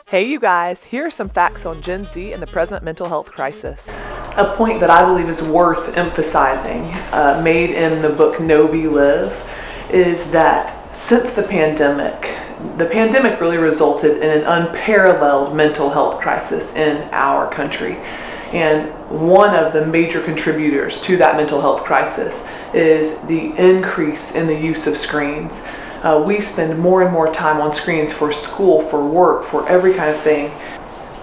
Hey you guys, here are some facts on Gen Z and the present mental health crisis. A point that I believe is worth emphasizing, made in the book Know, Be, Live, is that since the pandemic really resulted in an unparalleled mental health crisis in our country. And one of the major contributors to that mental health crisis is the increase in the use of screens. We spend more and more time on screens for school, for work, for every kind of thing.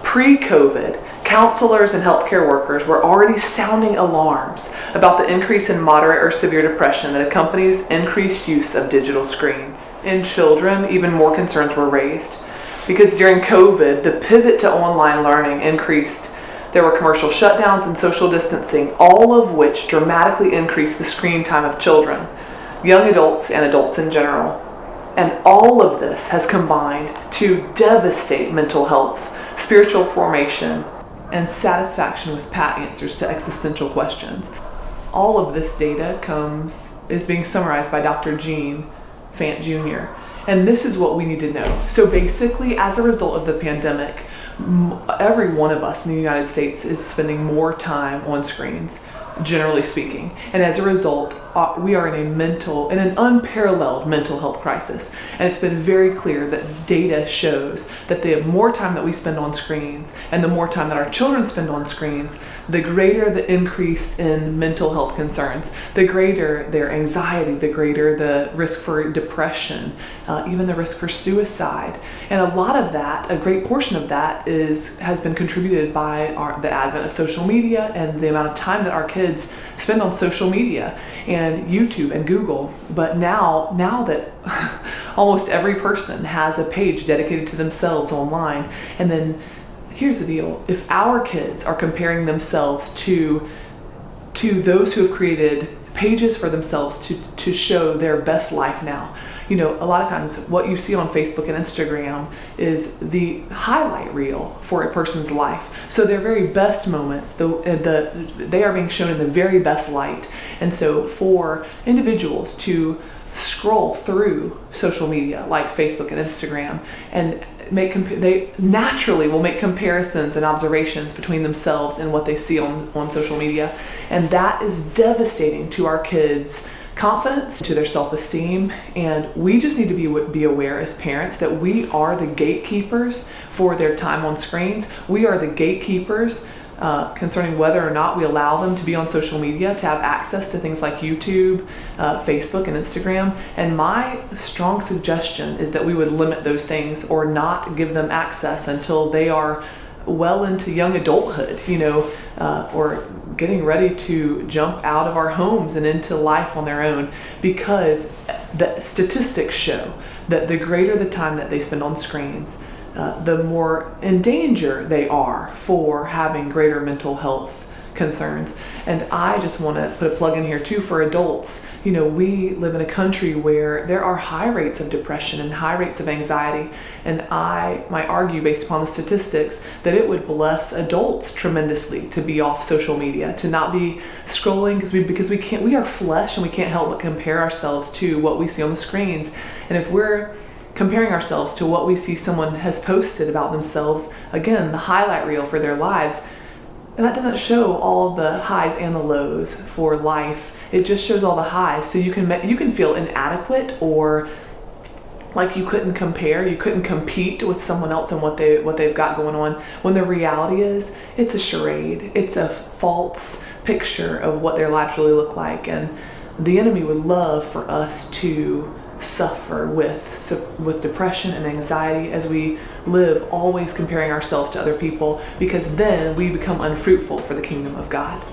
Pre-COVID, counselors and healthcare workers were already sounding alarms about the increase in moderate or severe depression that accompanies increased use of digital screens. In children, even more concerns were raised because during COVID, the pivot to online learning increased. There were commercial shutdowns and social distancing, all of which dramatically increased the screen time of children, young adults, and adults in general. And all of this has combined to devastate mental health, spiritual formation, and satisfaction with pat answers to existential questions. All of this data is being summarized by Dr. Gene Fant Jr. And this is what we need to know. So basically, as a result of the pandemic, every one of us in the United States is spending more time on screens, generally speaking. And as a result, we are in an unparalleled mental health crisis. And it's been very clear that data shows that the more time that we spend on screens and the more time that our children spend on screens, the greater the increase in mental health concerns, the greater their anxiety, the greater the risk for depression, even the risk for suicide. And a lot of that, a great portion of that has been contributed by the advent of social media and the amount of time that our kids spend on social media and YouTube and Google. But now that almost every person has a page dedicated to themselves online, and then here's the deal: if our kids are comparing themselves to those who have created pages for themselves to show their best life now, a lot of times what you see on Facebook and Instagram is the highlight reel for a person's life. So their very best moments, they are being shown in the very best light. And so for individuals to scroll through social media like Facebook and Instagram and they naturally will make comparisons and observations between themselves and what they see on social media. And that is devastating to our kids' confidence, to their self-esteem. And we just need to be aware as parents that we are the gatekeepers for their time on screens. We are the gatekeepers concerning whether or not we allow them to be on social media, to have access to things like YouTube, Facebook, and Instagram. And my strong suggestion is that we would limit those things or not give them access until they are well into young adulthood, or getting ready to jump out of our homes and into life on their own, because the statistics show that the greater the time that they spend on screens, the more in danger they are for having greater mental health concerns. And I just want to put a plug in here too for adults. We live in a country where there are high rates of depression and high rates of anxiety. And I might argue, based upon the statistics, that it would bless adults tremendously to be off social media, to not be scrolling, because we are flesh and we can't help but compare ourselves to what we see on the screens. And if we're comparing ourselves to what we see someone has posted about themselves, again, the highlight reel for their lives, and that doesn't show all the highs and the lows for life. It just shows all the highs. So you can feel inadequate, or like you couldn't compete with someone else and what they've got going on, when the reality is it's a charade. It's a false picture of what their lives really look like. And the enemy would love for us to suffer with depression and anxiety as we live always comparing ourselves to other people, because then we become unfruitful for the kingdom of God.